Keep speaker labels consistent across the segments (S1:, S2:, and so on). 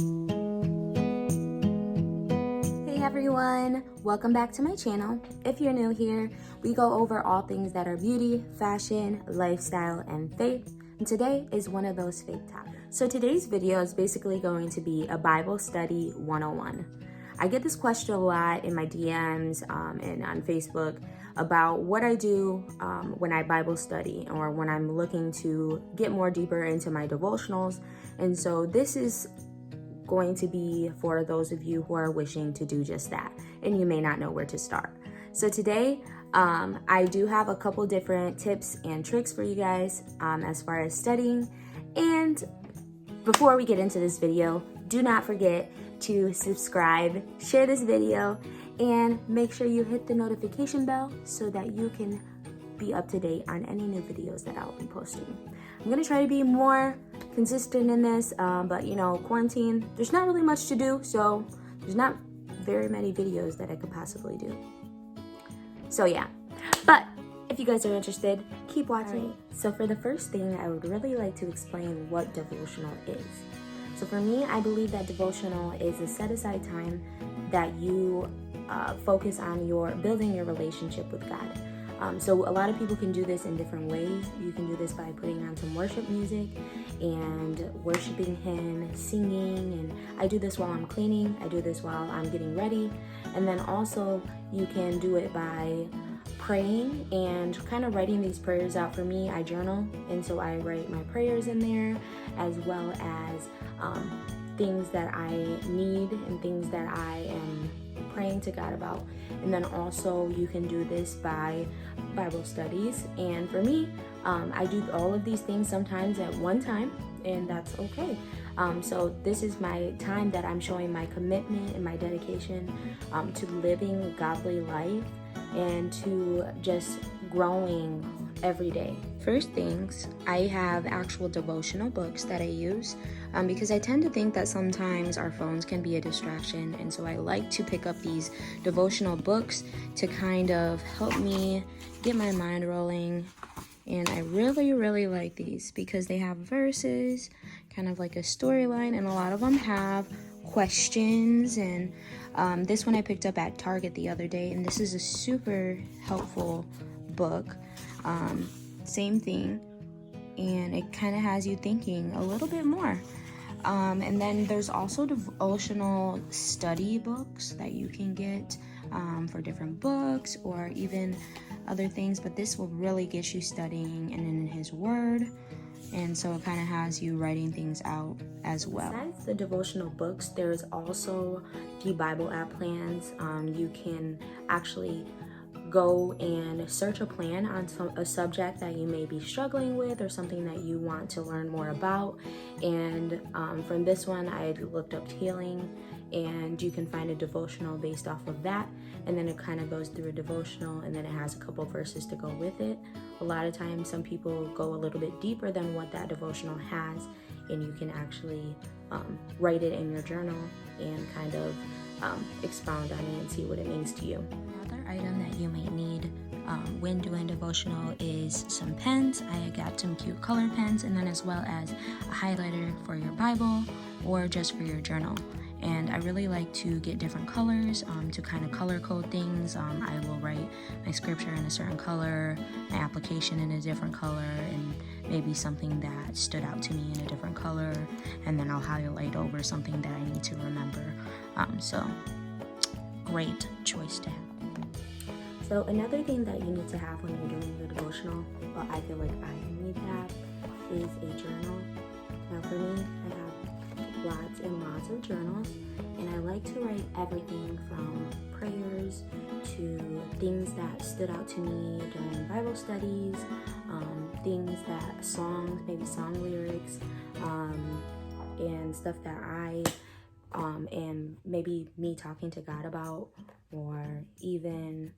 S1: Hey everyone, welcome back to my channel. If you're new here, we go over all things that are beauty, fashion, lifestyle, and faith. And today is one of those faith topics. So today's video is basically going to be a Bible study 101. I get this question a lot in my DMs and on Facebook about what I do when I Bible study or when I'm looking to get more deeper into my devotionals. And so this is going to be for those of you who are wishing to do just that, and you may not know where to start. So today, I do have a couple different tips and tricks for you guys as far as studying. And before we get into this video, do not forget to subscribe, share this video, and make sure you hit the notification bell so that you can be up to date on any new videos that I'll be posting. I'm gonna try to be more consistent in this, but you know, quarantine, there's not really much to do, so there's not very many videos that I could possibly do. So yeah, but if you guys are interested, keep watching. Right. So for the first thing, I would really like to explain what devotional is. So for me, I believe that devotional is a set aside time that you focus on building your relationship with God. So a lot of people can do this in different ways. You can do this by putting on some worship music and worshiping Him, singing, and I do this while I'm cleaning. I do this while I'm getting ready. And then also you can do it by praying and kind of writing these prayers out. For me, I journal, and so I write my prayers in there, as well as things that I need and things that I am praying to God about. And then also you can do this by Bible studies, and for me, I do all of these things sometimes at one time, and that's okay. So this is my time that I'm showing my commitment and my dedication to living a godly life and to just growing every day. First things, I have actual devotional books that I use because I tend to think that sometimes our phones can be a distraction, and so I like to pick up these devotional books to kind of help me get my mind rolling. And I really like these because they have verses, kind of like a storyline, and a lot of them have questions. And this one I picked up at Target the other day, and this is a super helpful book. Same thing, and it kind of has you thinking a little bit more. And then there's also devotional study books that you can get for different books or even other things, but this will really get you studying and in His Word, and so it kind of has you writing things out as well. Besides the devotional books, there's also the Bible app plans. You can actually go and search a plan on a subject that you may be struggling with or something that you want to learn more about. And from this one, I looked up healing, and you can find a devotional based off of that. And then it kind of goes through a devotional, and then it has a couple verses to go with it. A lot of times, some people go a little bit deeper than what that devotional has, and you can actually write it in your journal and kind of expound on it and see what it means to you. Another item that you might need when doing devotional is some pens. I got some cute color pens, and then as well as a highlighter for your Bible or just for your journal. And I really like to get different colors to kind of color code things. I will write my scripture in a certain color, my application in a different color, and maybe something that stood out to me in a different color, and then I'll highlight over something that I need to remember. So great choice to have. So another thing that you need to have when you're doing your devotional, well, I feel like I need to have, is a journal. Now for me, I have lots and lots of journals, and I like to write everything from prayers to things that stood out to me during Bible studies, things that songs, maybe song lyrics, and stuff that I and maybe me talking to God about, or even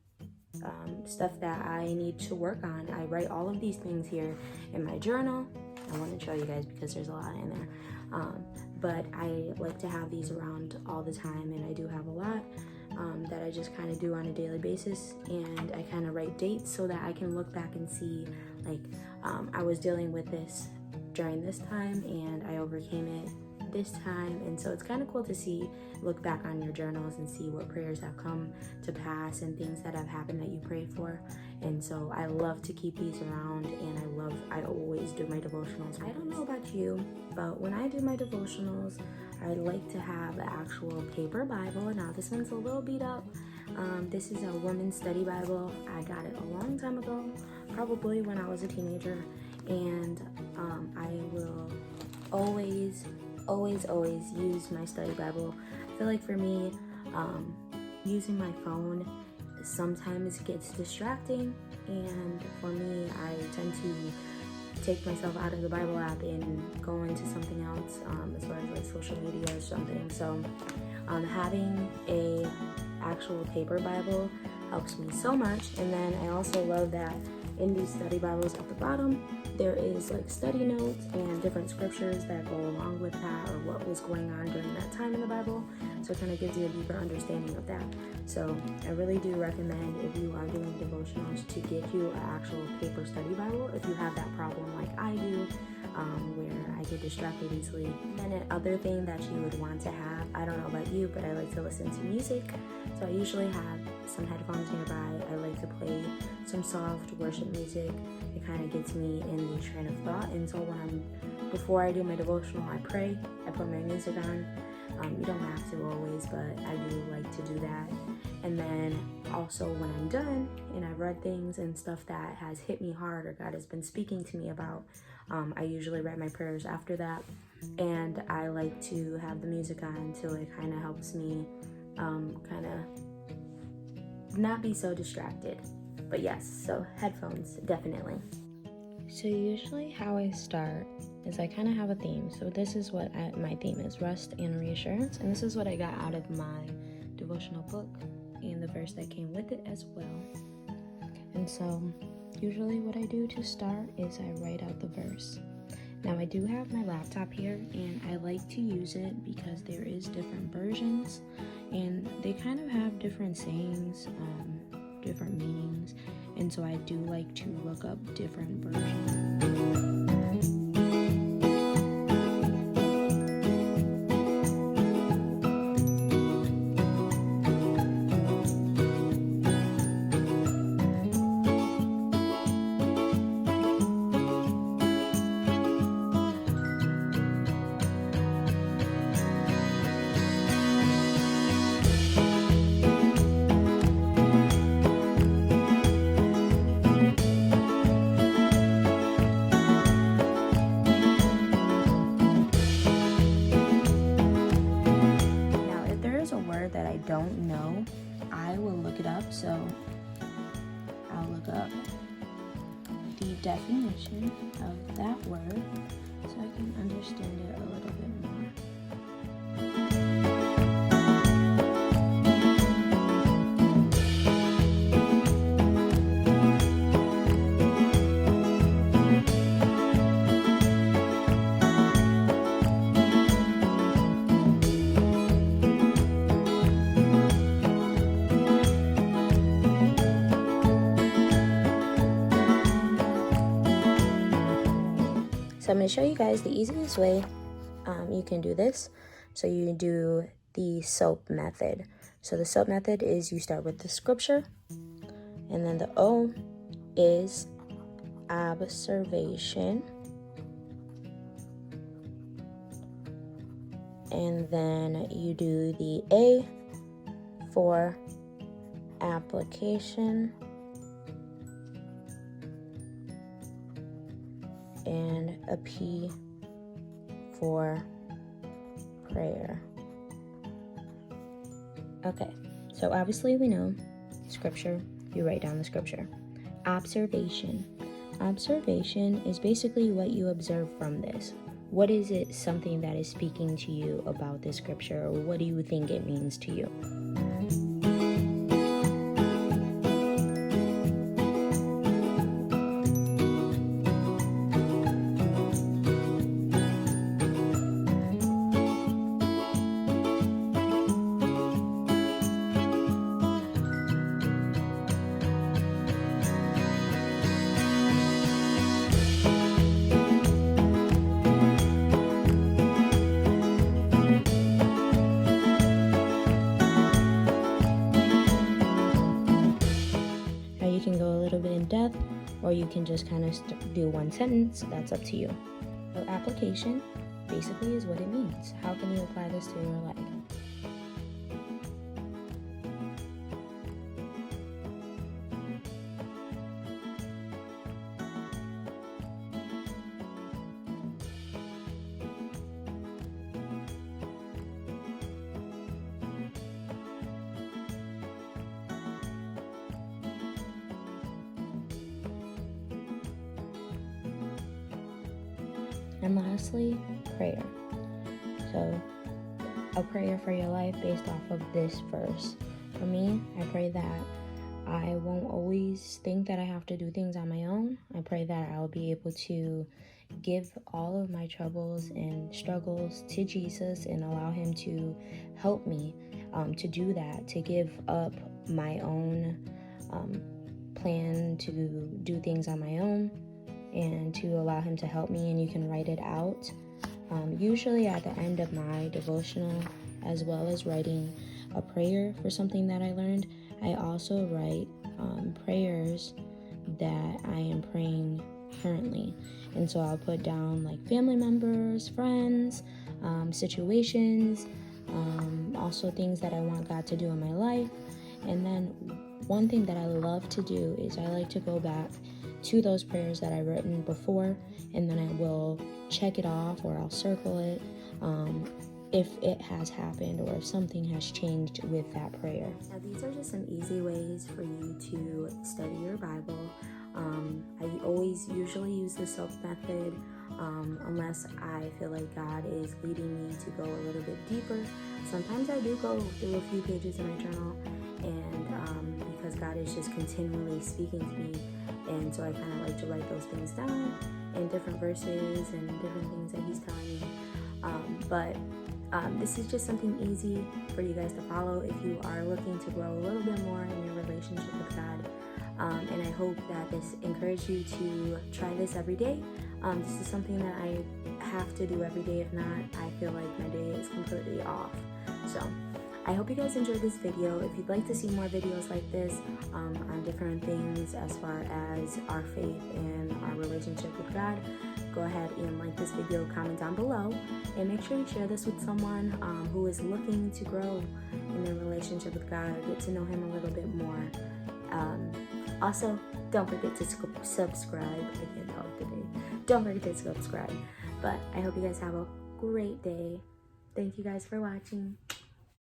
S1: stuff that I need to work on. I write all of these things here in my journal. I want to show you guys because there's a lot in there. But I like to have these around all the time, and I do have a lot that I just kind of do on a daily basis, and I kind of write dates so that I can look back and see, like, I was dealing with this during this time and I overcame it this time. And so it's kind of cool to look back on your journals and see what prayers have come to pass and things that have happened that you prayed for. And so I love to keep these around, and I always do my devotionals. I don't know about you, but when I do my devotionals, I like to have an actual paper Bible. Now this one's a little beat up. This is a women's study Bible. I got it a long time ago, probably when I was a teenager, and I will always use my study Bible. I feel like for me, using my phone sometimes gets distracting, and for me, I tend to take myself out of the Bible app and go into something else, as far as like social media or something. So having a actual paper Bible helps me so much. And then I also love that in these study Bibles at the bottom there is like study notes and different scriptures that go along with that, or what was going on during that time in the Bible. So it kind of gives you a deeper understanding of that. So I really do recommend, if you are doing devotionals, to get you an actual paper study Bible if you have that problem like I do, where I get distracted easily. And then other thing that you would want to have, I don't know about you, but I like to listen to music. So I usually have some headphones nearby. I like to play some soft worship music. It kind of gets me in the train of thought. And so before I do my devotional, I pray, I put my music on. You don't have to always, but I do like to do that. And then also when I'm done and I've read things and stuff that has hit me hard or God has been speaking to me about, I usually write my prayers after that. And I like to have the music on so it kind of helps me kind of not be so distracted. But yes, so headphones, definitely. So usually how I start is I kind of have a theme. So this is what my theme is, rest and reassurance. And this is what I got out of my devotional book and the verse that came with it as well. And so usually what I do to start is I write out the verse. Now I do have my laptop here, and I like to use it because there is different versions and they kind of have different sayings, different meanings, and so I do like to look up different versions. That I don't know, I will look it up. So I'll look up the definition of that word so I can understand it a little bit more. So I'm going to show you guys the easiest way you can do this. So you do the SOAP method. So the SOAP method is you start with the scripture, and then the O is observation, and then you do the A for application, and a P for prayer. Okay, so obviously we know scripture, you write down the scripture. Observation. Observation is basically what you observe from this. What is it, something that is speaking to you about this scripture, or what do you think it means to you? you can just kind of do one sentence. That's up to you. So application basically is what it means. How can you apply this to your life? And lastly, prayer. So a prayer for your life based off of this verse. For me, I pray that I won't always think that I have to do things on my own. I pray that I'll be able to give all of my troubles and struggles to Jesus and allow him to help me to do that, to give up my own plan to do things on my own, and to allow him to help me. And you can write it out. Usually at the end of my devotional, as well as writing a prayer for something that I learned, I also write prayers that I am praying currently. And so I'll put down like family members, friends, situations, also things that I want God to do in my life. And then one thing that I love to do is I like to go back to those prayers that I've written before, and then I will check it off, or I'll circle it if it has happened or if something has changed with that prayer. Now these are just some easy ways for you to study your Bible. I always usually use the soap method unless I feel like God is leading me to go a little bit deeper. Sometimes I do go through a few pages in my journal, and because God is just continually speaking to me, and so I kind of like to write those things down in different verses and different things that he's telling me. But this is just something easy for you guys to follow if you are looking to grow a little bit more in your relationship with God. And I hope that this encouraged you to try this every day. This is something that I have to do every day. If not, I feel like my day is completely off. So I hope you guys enjoyed this video. If you'd like to see more videos like this on different things as far as our faith and our relationship with God, go ahead and like this video, comment down below, and make sure you share this with someone who is looking to grow in their relationship with God or get to know him a little bit more. Also, don't forget to subscribe. I can't talk today. Don't forget to subscribe. But I hope you guys have a great day. Thank you guys for watching.